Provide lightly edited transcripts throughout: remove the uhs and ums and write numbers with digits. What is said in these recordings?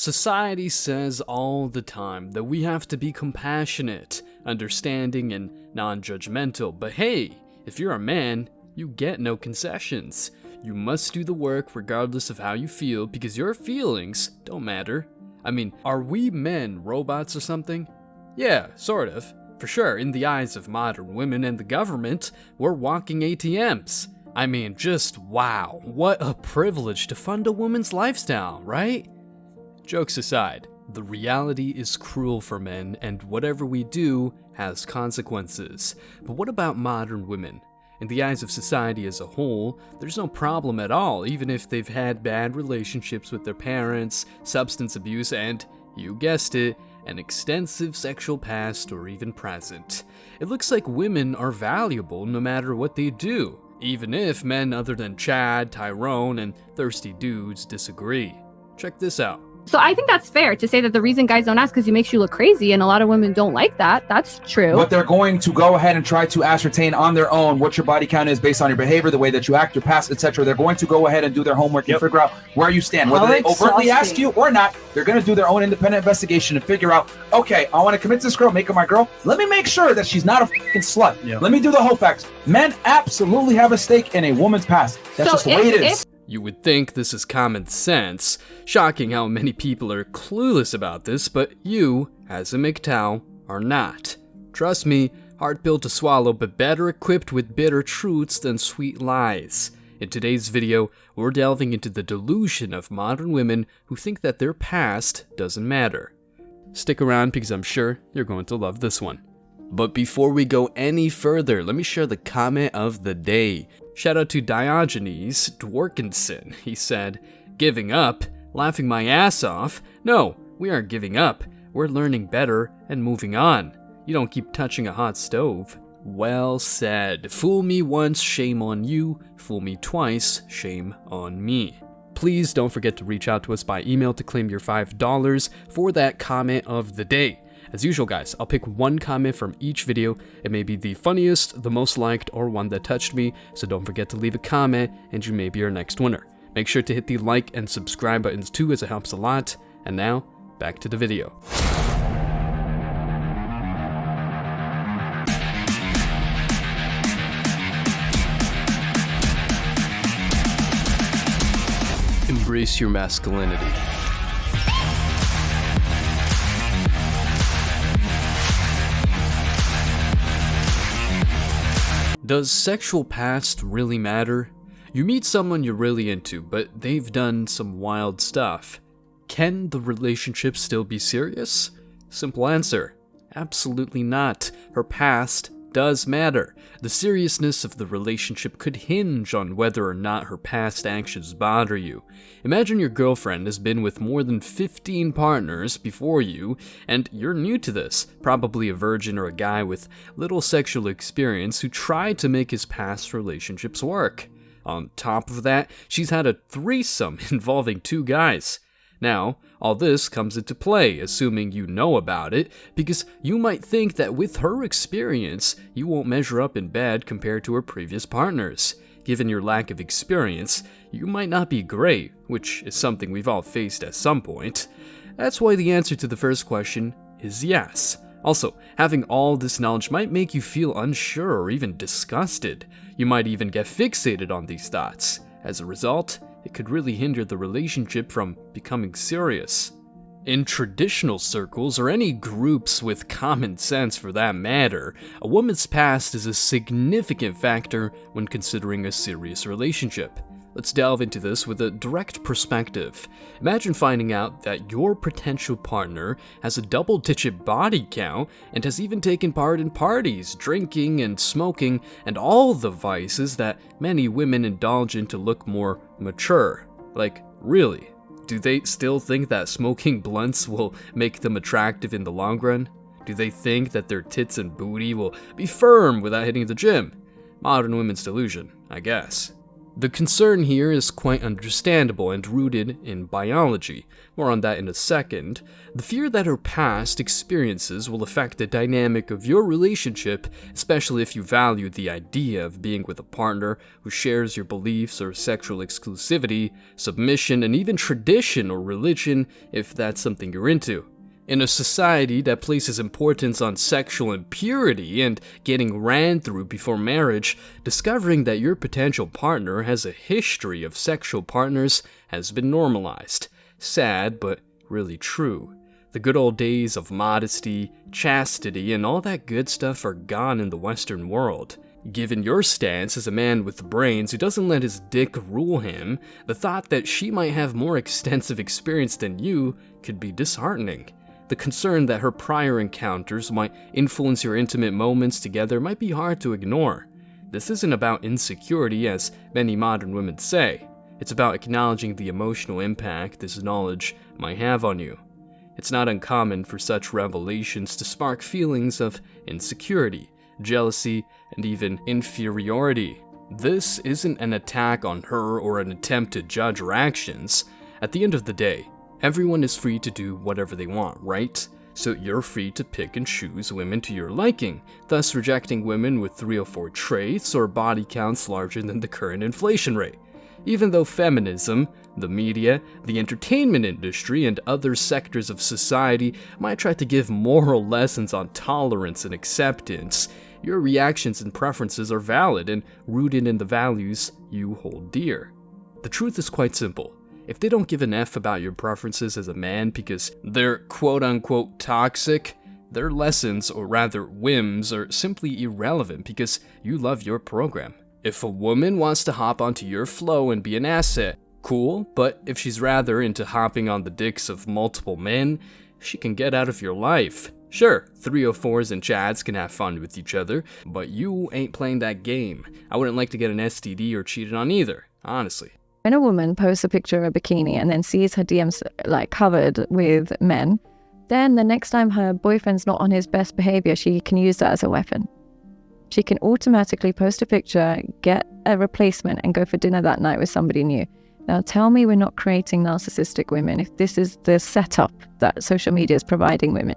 Society says all the time that we have to be compassionate, understanding, and non-judgmental, but hey, if you're a man, you get no concessions. You must do the work regardless of how you feel because your feelings don't matter. I mean, are we men robots or something? Yeah, sort of. For sure, in the eyes of modern women and the government, we're walking ATMs. I mean, just wow, what a privilege to fund a woman's lifestyle, right? Jokes aside, the reality is cruel for men, and whatever we do has consequences. But what about modern women? In the eyes of society as a whole, there's no problem at all, even if they've had bad relationships with their parents, substance abuse, and, you guessed it, an extensive sexual past or even present. It looks like women are valuable no matter what they do, even if men other than Chad, Tyrone, and thirsty dudes disagree. Check this out. So I think that's fair to say that the reason guys don't ask because it makes you look crazy, and a lot of women don't like that. That's true. But they're going to go ahead and try to ascertain on their own what your body count is based on your behavior, the way that you act, your past, etc. They're going to go ahead and do their homework and figure out where you stand. Whether they overtly ask you or not, they're going to do their own independent investigation and figure out, okay, I want to commit to this girl, make her my girl. Let me make sure that she's not a fucking slut. Let me do the whole facts. Men absolutely have a stake in a woman's past. That's just the way it is. You would think this is common sense. Shocking how many people are clueless about this, but you, as a MGTOW, are not. Trust me, hard pill to swallow, but better equipped with bitter truths than sweet lies. In today's video, we're delving into the delusion of modern women who think that their past doesn't matter. Stick around because I'm sure you're going to love this one. But before we go any further, let me share the comment of the day. Shout out to Diogenes Dworkinson. He said, "Giving up? Laughing my ass off? No, we aren't giving up. We're learning better and moving on. You don't keep touching a hot stove." Well said. Fool me once, shame on you. Fool me twice, shame on me. Please don't forget to reach out to us by email to claim your $5 for that comment of the day. As usual, guys, I'll pick one comment from each video. It may be the funniest, the most liked, or one that touched me, so don't forget to leave a comment and you may be our next winner. Make sure to hit the like and subscribe buttons too, as it helps a lot. And now, back to the video. Embrace your masculinity. Does sexual past really matter? You meet someone you're really into, but they've done some wild stuff. Can the relationship still be serious? Simple answer, absolutely not. Her past does matter. The seriousness of the relationship could hinge on whether or not her past actions bother you. Imagine your girlfriend has been with more than 15 partners before you, and you're new to this, probably a virgin or a guy with little sexual experience who tried to make his past relationships work. On top of that, she's had a threesome involving 2 guys. Now, all this comes into play, assuming you know about it, because you might think that with her experience, you won't measure up in bed compared to her previous partners. Given your lack of experience, you might not be great, which is something we've all faced at some point. That's why the answer to the first question is yes. Also, having all this knowledge might make you feel unsure or even disgusted. You might even get fixated on these thoughts. As a result, it could really hinder the relationship from becoming serious. In traditional circles, or any groups with common sense for that matter, a woman's past is a significant factor when considering a serious relationship. Let's delve into this with a direct perspective. Imagine finding out that your potential partner has a double-digit body count and has even taken part in parties, drinking and smoking, and all the vices that many women indulge in to look more mature. Like, really? Do they still think that smoking blunts will make them attractive in the long run? Do they think that their tits and booty will be firm without hitting the gym? Modern women's delusion, I guess. The concern here is quite understandable and rooted in biology. More on that in a second. The fear that her past experiences will affect the dynamic of your relationship, especially if you value the idea of being with a partner who shares your beliefs or sexual exclusivity, submission, and even tradition or religion, if that's something you're into. In a society that places importance on sexual impurity and getting ran through before marriage, discovering that your potential partner has a history of sexual partners has been normalized. Sad, but really true. The good old days of modesty, chastity, and all that good stuff are gone in the Western world. Given your stance as a man with brains who doesn't let his dick rule him, the thought that she might have more extensive experience than you could be disheartening. The concern that her prior encounters might influence your intimate moments together might be hard to ignore. This isn't about insecurity, as many modern women say. It's about acknowledging the emotional impact this knowledge might have on you. It's not uncommon for such revelations to spark feelings of insecurity, jealousy, and even inferiority. This isn't an attack on her or an attempt to judge her actions. At the end of the day, everyone is free to do whatever they want, right? So you're free to pick and choose women to your liking, thus rejecting women with 3 or 4 traits or body counts larger than the current inflation rate. Even though feminism, the media, the entertainment industry, and other sectors of society might try to give moral lessons on tolerance and acceptance, your reactions and preferences are valid and rooted in the values you hold dear. The truth is quite simple. If they don't give an F about your preferences as a man because they're quote-unquote toxic, their lessons, or rather whims, are simply irrelevant because you love your program. If a woman wants to hop onto your flow and be an asset, cool, but if she's rather into hopping on the dicks of multiple men, she can get out of your life. Sure, 304s and chads can have fun with each other, but you ain't playing that game. I wouldn't like to get an STD or cheated on either, honestly. When a woman posts a picture of a bikini and then sees her DMs covered with men, then the next time her boyfriend's not on his best behavior, she can use that as a weapon. She can automatically post a picture, get a replacement, and go for dinner that night with somebody new. Now tell me we're not creating narcissistic women if this is the setup that social media is providing women.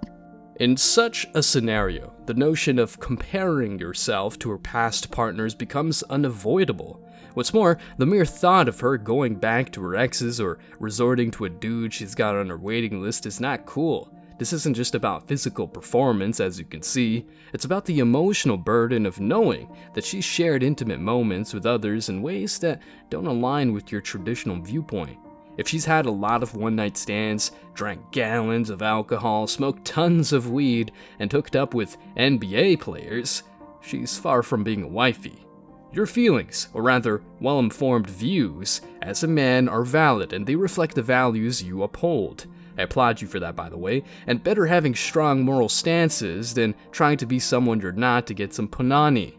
In such a scenario, the notion of comparing yourself to her past partners becomes unavoidable. What's more, the mere thought of her going back to her exes or resorting to a dude she's got on her waiting list is not cool. This isn't just about physical performance, as you can see. It's about the emotional burden of knowing that she's shared intimate moments with others in ways that don't align with your traditional viewpoint. If she's had a lot of one-night stands, drank gallons of alcohol, smoked tons of weed, and hooked up with NBA players, she's far from being a wifey. Your feelings, or rather, well-informed views, as a man are valid and they reflect the values you uphold. I applaud you for that, by the way, and better having strong moral stances than trying to be someone you're not to get some punani.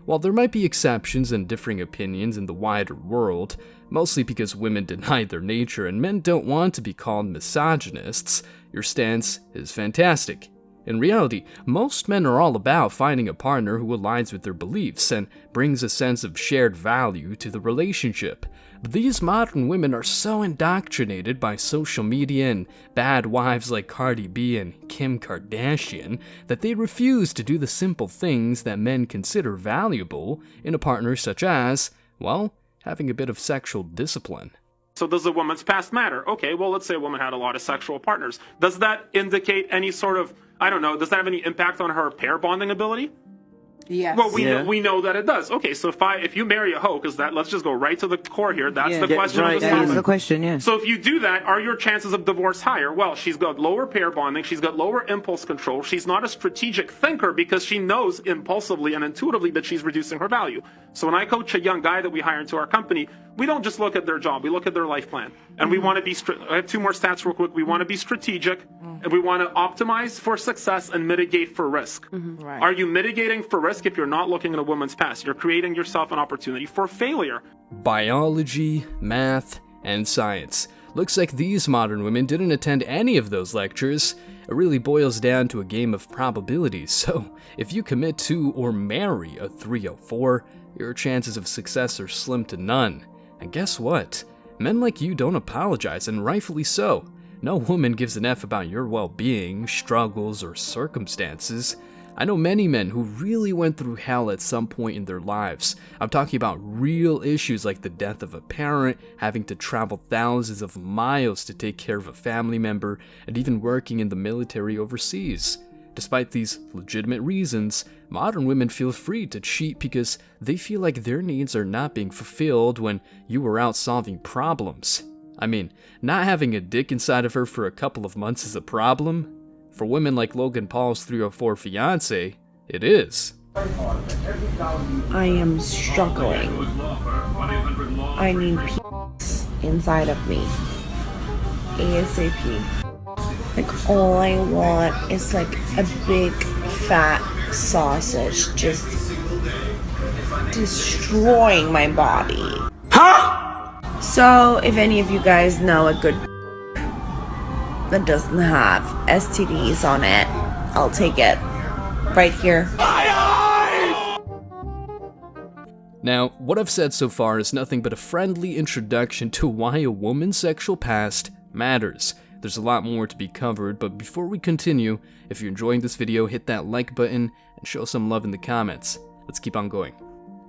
While there might be exceptions and differing opinions in the wider world, mostly because women deny their nature and men don't want to be called misogynists, your stance is fantastic. In reality, most men are all about finding a partner who aligns with their beliefs and brings a sense of shared value to the relationship. But these modern women are so indoctrinated by social media and bad wives like Cardi B and Kim Kardashian that they refuse to do the simple things that men consider valuable in a partner, such as, well, having a bit of sexual discipline. So does a woman's past matter? Okay, well, let's say a woman had a lot of sexual partners. Does that indicate any sort of, I don't know, does that have any impact on her pair bonding ability? Yes. Well, we know that it does. Okay, so if you marry a hoe, because let's just go right to the core here. That's the question. Right, of this that topic. is the question, yeah. So if you do that, are your chances of divorce higher? Well, she's got lower pair bonding. She's got lower impulse control. She's not a strategic thinker because she knows impulsively and intuitively that she's reducing her value. So when I coach a young guy that we hire into our company, we don't just look at their job. We look at their life plan. And we want to be, I have 2 more stats real quick. We want to be strategic and we want to optimize for success and mitigate for risk. Right. Are you mitigating for risk if you're not looking at a woman's past? You're creating yourself an opportunity for failure. Biology, math, and science. Looks like these modern women didn't attend any of those lectures. It really boils down to a game of probabilities, so if you commit to or marry a 304, your chances of success are slim to none. And guess what? Men like you don't apologize, and rightfully so. No woman gives an F about your well-being, struggles, or circumstances. I know many men who really went through hell at some point in their lives. I'm talking about real issues like the death of a parent, having to travel thousands of miles to take care of a family member, and even working in the military overseas. Despite these legitimate reasons, modern women feel free to cheat because they feel like their needs are not being fulfilled when you are out solving problems. I mean, not having a dick inside of her for a couple of months is a problem. For women like Logan Paul's 304 fiance, it is. I am struggling. I need peace inside of me. ASAP. Like, all I want is like a big fat sausage just destroying my body. So, if any of you guys know a good that doesn't have STDs on it, I'll take it. Right here. Now, what I've said so far is nothing but a friendly introduction to why a woman's sexual past matters. There's a lot more to be covered, but before we continue, if you're enjoying this video, hit that like button and show some love in the comments. Let's keep on going.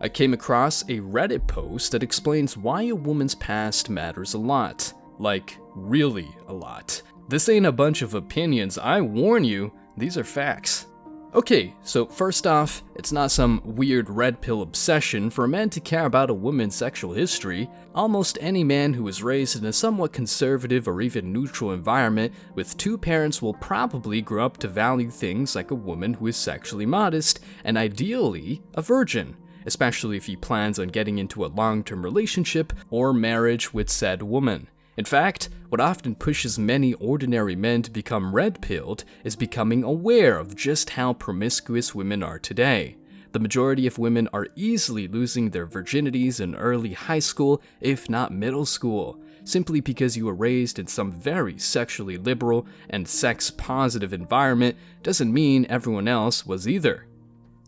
I came across a Reddit post that explains why a woman's past matters a lot. Like, really a lot. This ain't a bunch of opinions, I warn you, these are facts. Okay, so first off, it's not some weird red pill obsession for a man to care about a woman's sexual history. Almost any man who was raised in a somewhat conservative or even neutral environment with two parents will probably grow up to value things like a woman who is sexually modest and ideally a virgin, especially if he plans on getting into a long-term relationship or marriage with said woman. In fact, what often pushes many ordinary men to become red-pilled is becoming aware of just how promiscuous women are today. The majority of women are easily losing their virginities in early high school, if not middle school, simply because you were raised in some very sexually liberal and sex-positive environment doesn't mean everyone else was either.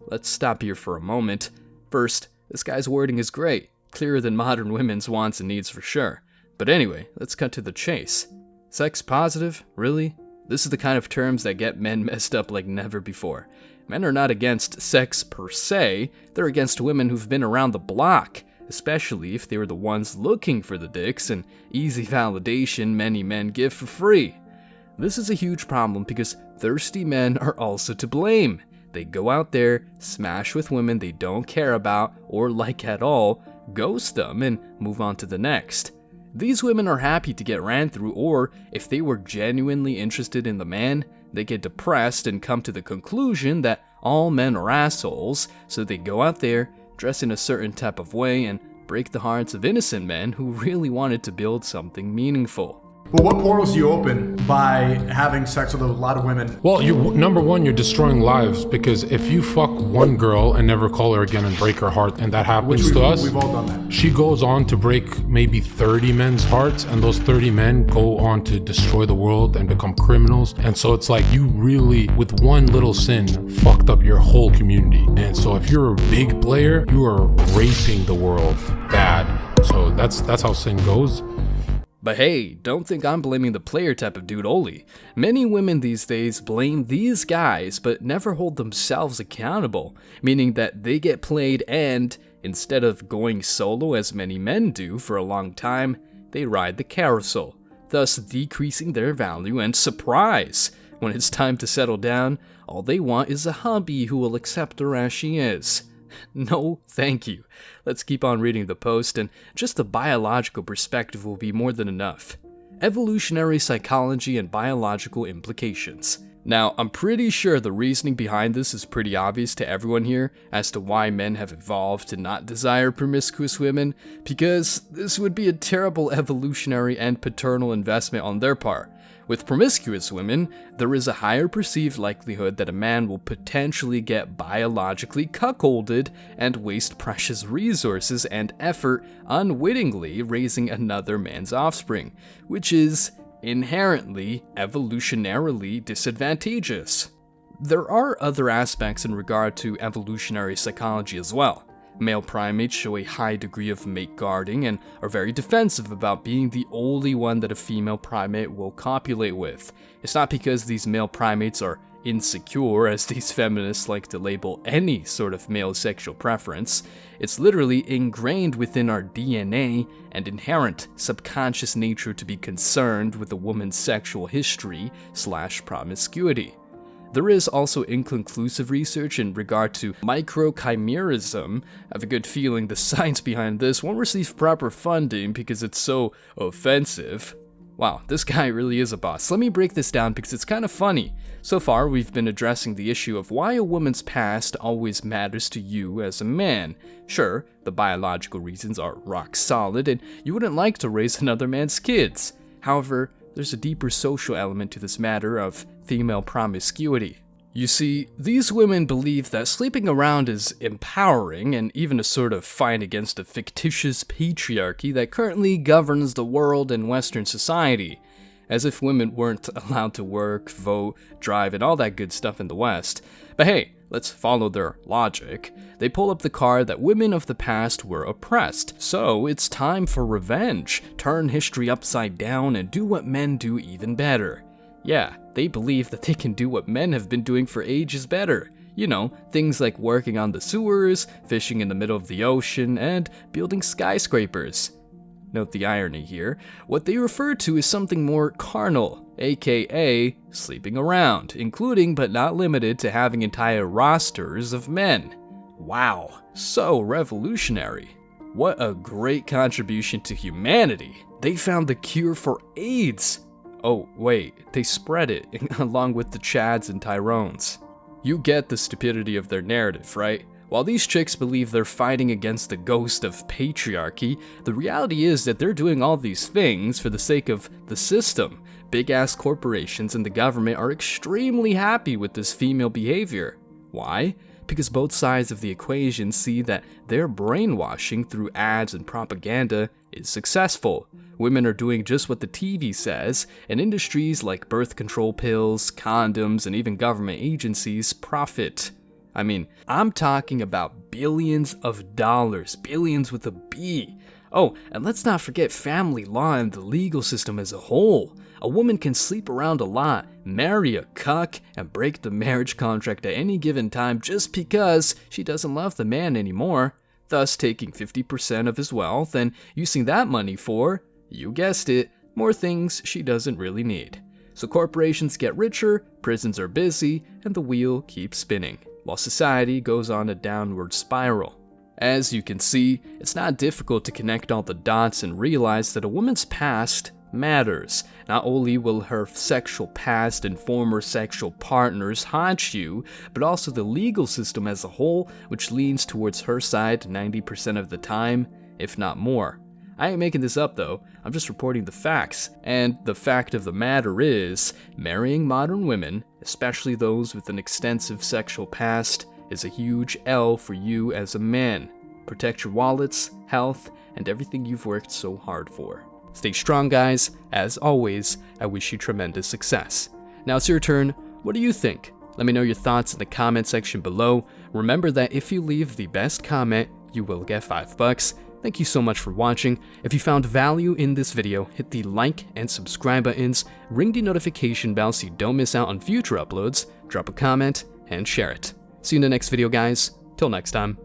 Let's stop here for a moment. First, this guy's wording is great, clearer than modern women's wants and needs for sure. But anyway, let's cut to the chase. Sex positive? Really? This is the kind of terms that get men messed up like never before. Men are not against sex per se, they're against women who've been around the block, especially if they were the ones looking for the dicks and easy validation many men give for free. This is a huge problem because thirsty men are also to blame. They go out there, smash with women they don't care about or like at all, ghost them, and move on to the next. These women are happy to get ran through, or if they were genuinely interested in the man, they get depressed and come to the conclusion that all men are assholes, so they go out there, dress in a certain type of way, and break the hearts of innocent men who really wanted to build something meaningful. Well, what portals do you open by having sex with a lot of women? Well, number one, you're destroying lives, because if you fuck one girl and never call her again and break her heart, and that happens to us, we've all done that. She goes on to break maybe 30 men's hearts, and those 30 men go on to destroy the world and become criminals. And so it's like you really, with one little sin, fucked up your whole community. And so if you're a big player, you are raping the world bad. So that's how sin goes. But hey, don't think I'm blaming the player type of dude only. Many women these days blame these guys but never hold themselves accountable, meaning that they get played and, instead of going solo as many men do for a long time, they ride the carousel, thus decreasing their value and surprise. When it's time to settle down, all they want is a hubby who will accept her as she is. No, thank you. Let's keep on reading the post, and just the biological perspective will be more than enough. Evolutionary psychology and biological implications. Now, I'm pretty sure the reasoning behind this is pretty obvious to everyone here as to why men have evolved to not desire promiscuous women, because this would be a terrible evolutionary and paternal investment on their part. With promiscuous women, there is a higher perceived likelihood that a man will potentially get biologically cuckolded and waste precious resources and effort unwittingly raising another man's offspring, which is inherently evolutionarily disadvantageous. There are other aspects in regard to evolutionary psychology as well. Male primates show a high degree of mate guarding and are very defensive about being the only one that a female primate will copulate with. It's not because these male primates are insecure, as these feminists like to label any sort of male sexual preference. It's literally ingrained within our DNA and inherent subconscious nature to be concerned with a woman's sexual history / promiscuity. There is also inconclusive research in regard to microchimerism. I have a good feeling the science behind this won't receive proper funding because it's so offensive. Wow, this guy really is a boss. Let me break this down because it's kind of funny. So far, we've been addressing the issue of why a woman's past always matters to you as a man. Sure, the biological reasons are rock solid and you wouldn't like to raise another man's kids. However, there's a deeper social element to this matter of female promiscuity. You see, these women believe that sleeping around is empowering and even a sort of fight against a fictitious patriarchy that currently governs the world and Western society, as if women weren't allowed to work, vote, drive, and all that good stuff in the West. But hey, let's follow their logic. They pull up the card that women of the past were oppressed, so it's time for revenge, turn history upside down, and do what men do even better. Yeah, they believe that they can do what men have been doing for ages better. You know, things like working on the sewers, fishing in the middle of the ocean, and building skyscrapers. Note the irony here. What they refer to is something more carnal, aka sleeping around, including but not limited to having entire rosters of men. Wow, so revolutionary. What a great contribution to humanity. They found the cure for AIDS. Oh, wait, they spread it, along with the Chads and Tyrones. You get the stupidity of their narrative, right? While these chicks believe they're fighting against the ghost of patriarchy, the reality is that they're doing all these things for the sake of the system. Big-ass corporations and the government are extremely happy with this female behavior. Why? Because both sides of the equation see that their brainwashing through ads and propaganda is successful. Women are doing just what the TV says, and industries like birth control pills, condoms, and even government agencies profit. I mean, I'm talking about billions of dollars, billions with a B. Oh, and let's not forget family law and the legal system as a whole. A woman can sleep around a lot, marry a cuck, and break the marriage contract at any given time just because she doesn't love the man anymore, thus taking 50% of his wealth and using that money for, you guessed it, more things she doesn't really need. So corporations get richer, prisons are busy, and the wheel keeps spinning, while society goes on a downward spiral. As you can see, it's not difficult to connect all the dots and realize that a woman's past matters. Not only will her sexual past and former sexual partners haunt you, but also the legal system as a whole, which leans towards her side 90% of the time, if not more. I ain't making this up though, I'm just reporting the facts, and the fact of the matter is, marrying modern women, especially those with an extensive sexual past, is a huge L for you as a man. Protect your wallets, health, and everything you've worked so hard for. Stay strong, guys. As always, I wish you tremendous success. Now it's your turn. What do you think? Let me know your thoughts in the comment section below. Remember that if you leave the best comment, you will get $5. Thank you so much for watching. If you found value in this video, hit the like and subscribe buttons, ring the notification bell so you don't miss out on future uploads, drop a comment, and share it. See you in the next video, guys. Till next time.